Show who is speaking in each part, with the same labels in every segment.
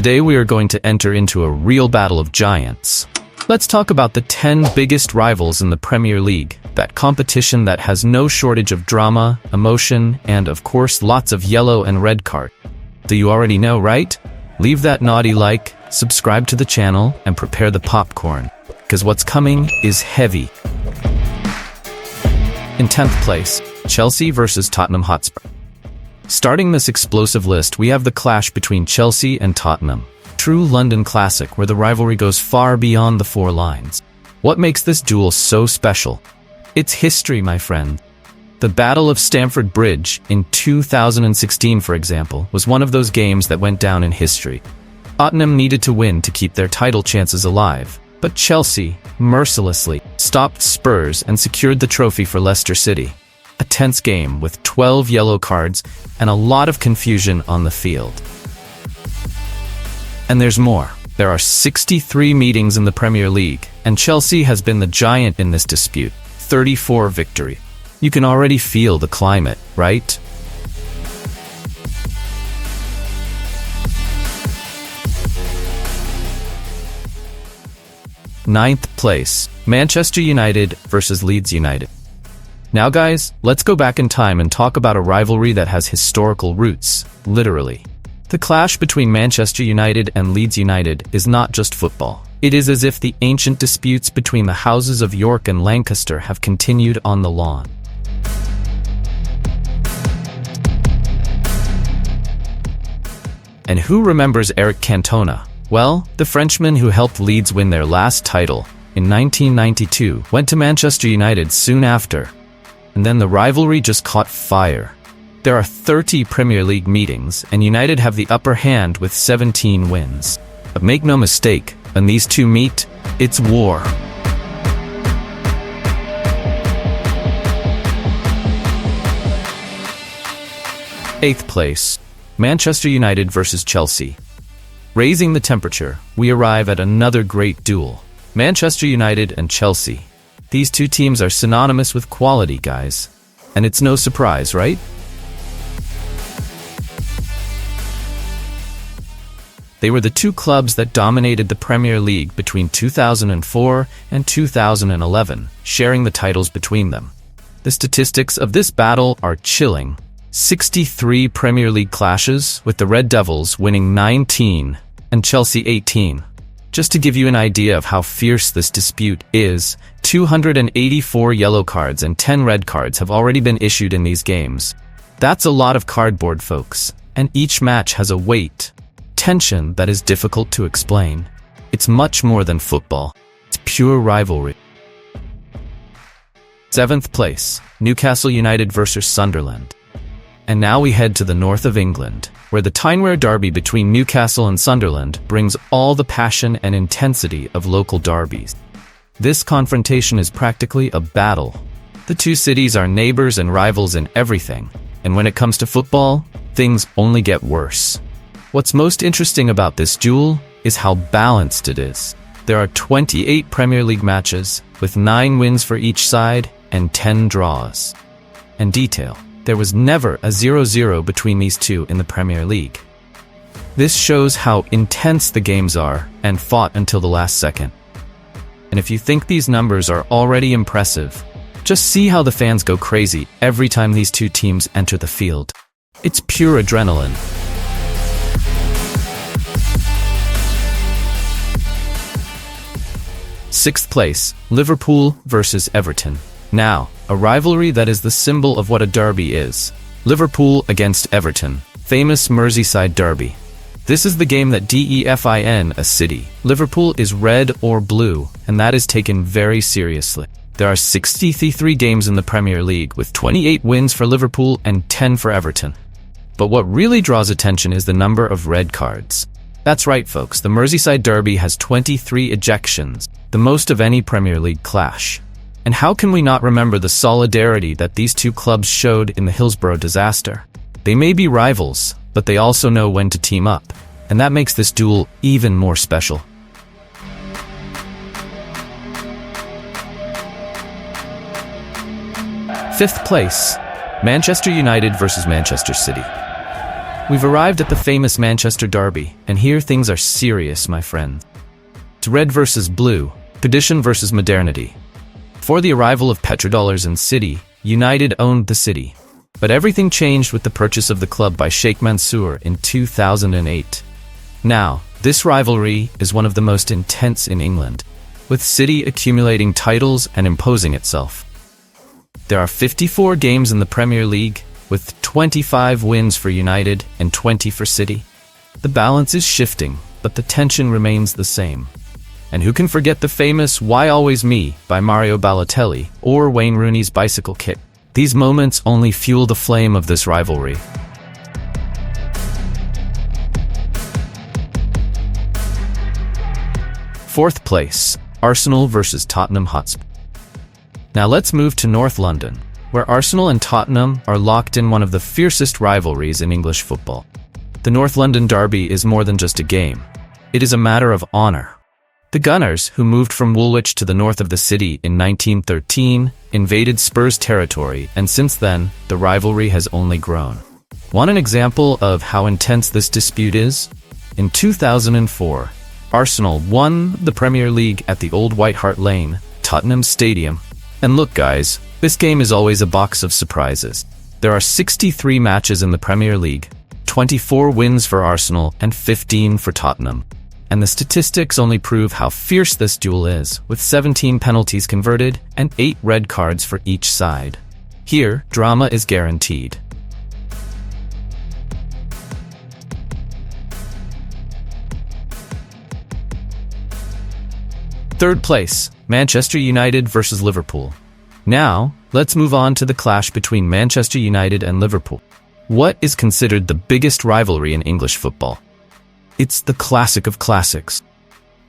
Speaker 1: Today we are going to enter into a real battle of giants. Let's talk about the 10 biggest rivals in the Premier League, that competition that has no shortage of drama, emotion, and of course lots of yellow and red cards. Do you already know, right? Leave that naughty like, subscribe to the channel, and prepare the popcorn, because what's coming is heavy. In 10th place, Chelsea versus Tottenham Hotspur. Starting this explosive list, we have the clash between Chelsea and Tottenham. True London classic where the rivalry goes far beyond the four lines. What makes this duel so special? It's history, my friend. The Battle of Stamford Bridge in 2016, for example, was one of those games that went down in history. Tottenham needed to win to keep their title chances alive, but Chelsea, mercilessly, stopped Spurs and secured the trophy for Leicester City. A tense game with 12 yellow cards and a lot of confusion on the field. And there's more. There are 63 meetings in the Premier League, and Chelsea has been the giant in this dispute. 34 victory. You can already feel the climate, right? Ninth place, Manchester United versus Leeds United. Now guys, let's go back in time and talk about a rivalry that has historical roots, literally. The clash between Manchester United and Leeds United is not just football. It is as if the ancient disputes between the houses of York and Lancaster have continued on the lawn. And who remembers Eric Cantona? Well, the Frenchman who helped Leeds win their last title in 1992 went to Manchester United soon after. And then the rivalry just caught fire. There are 30 Premier League meetings, and United have the upper hand with 17 wins. But make no mistake, when these two meet, it's war. Eighth place, Manchester United versus Chelsea. Raising the temperature, we arrive at another great duel. Manchester United and Chelsea. These two teams are synonymous with quality, guys. And it's no surprise, right? They were the two clubs that dominated the Premier League between 2004 and 2011, sharing the titles between them. The statistics of this battle are chilling. 63 Premier League clashes, with the Red Devils winning 19 and Chelsea 18. Just to give you an idea of how fierce this dispute is, 284 yellow cards and 10 red cards have already been issued in these games. That's a lot of cardboard, folks, and each match has a weight, tension that is difficult to explain. It's much more than football. It's pure rivalry. Seventh place, Newcastle United versus Sunderland. And now we head to the north of England, where the Tyne-Wear derby between Newcastle and Sunderland brings all the passion and intensity of local derbies. This confrontation is practically a battle. The two cities are neighbors and rivals in everything, and when it comes to football, things only get worse. What's most interesting about this duel is how balanced it is. There are 28 Premier League matches, with 9 wins for each side and 10 draws. And detail. There was never a 0-0 between these two in the Premier League. This shows how intense the games are and fought until the last second. And if you think these numbers are already impressive, just see how the fans go crazy every time these two teams enter the field. It's pure adrenaline. Sixth place, Liverpool versus Everton. Now, a rivalry that is the symbol of what a derby is. Liverpool against Everton, famous Merseyside derby. This is the game that defines a city. Liverpool is red or blue, and that is taken very seriously. There are 63 games in the Premier League, with 28 wins for Liverpool and 10 for Everton. But what really draws attention is the number of red cards. That's right, folks, the Merseyside derby has 23 ejections, the most of any Premier League clash. And how can we not remember the solidarity that these two clubs showed in the Hillsborough disaster? They may be rivals, but they also know when to team up, and that makes this duel even more special. Fifth place, Manchester United versus Manchester City. We've arrived at the famous Manchester derby, and here things are serious, my friend. It's red versus blue, tradition versus modernity. Before the arrival of petrodollars in City, United owned the city. But everything changed with the purchase of the club by Sheikh Mansour in 2008. Now, this rivalry is one of the most intense in England, with City accumulating titles and imposing itself. There are 54 games in the Premier League, with 25 wins for United and 20 for City. The balance is shifting, but the tension remains the same. And who can forget the famous "Why Always Me" by Mario Balotelli or Wayne Rooney's bicycle kick? These moments only fuel the flame of this rivalry. Fourth place, Arsenal versus Tottenham Hotspur. Now let's move to North London, where Arsenal and Tottenham are locked in one of the fiercest rivalries in English football. The North London derby is more than just a game. It is a matter of honor. The Gunners, who moved from Woolwich to the north of the city in 1913, invaded Spurs territory, and since then, the rivalry has only grown. Want an example of how intense this dispute is? In 2004, Arsenal won the Premier League at the old White Hart Lane, Tottenham Stadium. And look guys, this game is always a box of surprises. There are 63 matches in the Premier League, 24 wins for Arsenal and 15 for Tottenham. And the statistics only prove how fierce this duel is, with 17 penalties converted and 8 red cards for each side. Here, drama is guaranteed. Third place, Manchester United versus Liverpool. Now, let's move on to the clash between Manchester United and Liverpool. What is considered the biggest rivalry in English football? It's the classic of classics.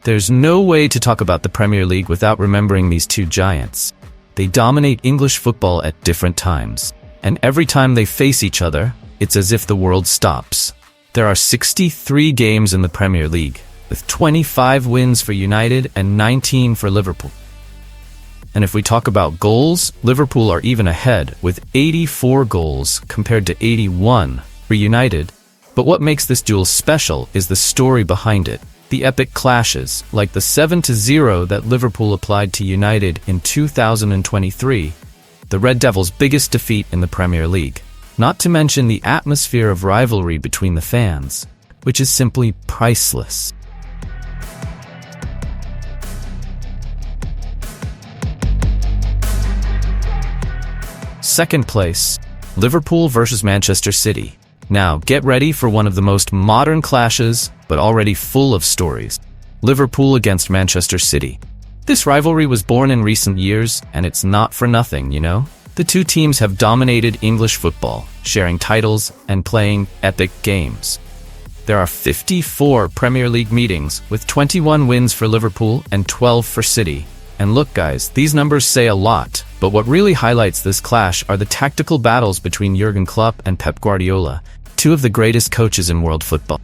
Speaker 1: There's no way to talk about the Premier League without remembering these two giants. They dominate English football at different times, and every time they face each other, it's as if the world stops. There are 63 games in the Premier League, with 25 wins for United and 19 for Liverpool. And if we talk about goals, Liverpool are even ahead, with 84 goals compared to 81 for United. But what makes this duel special is the story behind it. The epic clashes, like the 7-0 that Liverpool applied to United in 2023, the Red Devils' biggest defeat in the Premier League. Not to mention the atmosphere of rivalry between the fans, which is simply priceless. Second place, Liverpool versus Manchester City. Now, get ready for one of the most modern clashes, but already full of stories. Liverpool against Manchester City. This rivalry was born in recent years, and it's not for nothing, you know? The two teams have dominated English football, sharing titles and playing epic games. There are 54 Premier League meetings, with 21 wins for Liverpool and 12 for City. And look guys, these numbers say a lot, but what really highlights this clash are the tactical battles between Jurgen Klopp and Pep Guardiola, two of the greatest coaches in world football.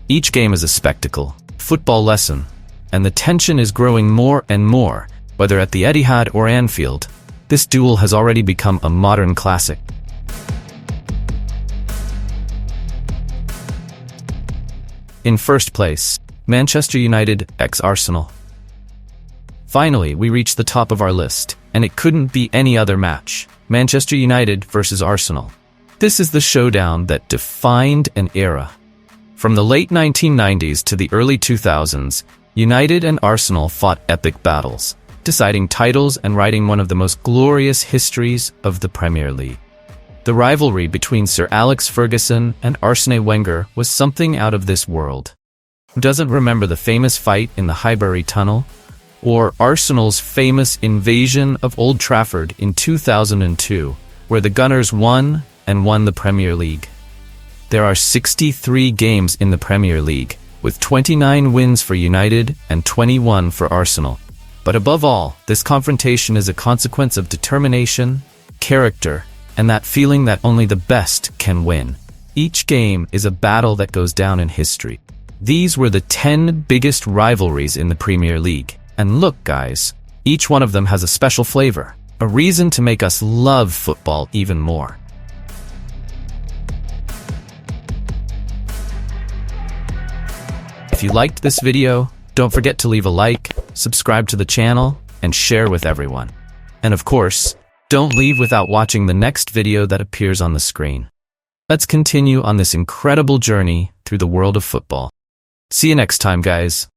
Speaker 1: Each game is a spectacle, football lesson, and the tension is growing more and more, whether at the Etihad or Anfield. This duel has already become a modern classic. In first place, Manchester United x Arsenal. Finally, we reach the top of our list, and it couldn't be any other match. Manchester United versus Arsenal. This is the showdown that defined an era. From the late 1990s to the early 2000s, United and Arsenal fought epic battles, deciding titles and writing one of the most glorious histories of the Premier League. The rivalry between Sir Alex Ferguson and Arsene Wenger was something out of this world. Who doesn't remember the famous fight in the Highbury Tunnel? Or Arsenal's famous invasion of Old Trafford in 2002, where the Gunners won the Premier League. There are 63 games in the Premier League, with 29 wins for United and 21 for Arsenal. But above all, this confrontation is a consequence of determination, character, and that feeling that only the best can win. Each game is a battle that goes down in history. These were the 10 biggest rivalries in the Premier League. And look guys, each one of them has a special flavor, a reason to make us love football even more. you liked this video, don't forget to leave a like, subscribe to the channel, and share with everyone. And of course, don't leave without watching the next video that appears on the screen. Let's continue on this incredible journey through the world of football. See you next time, guys.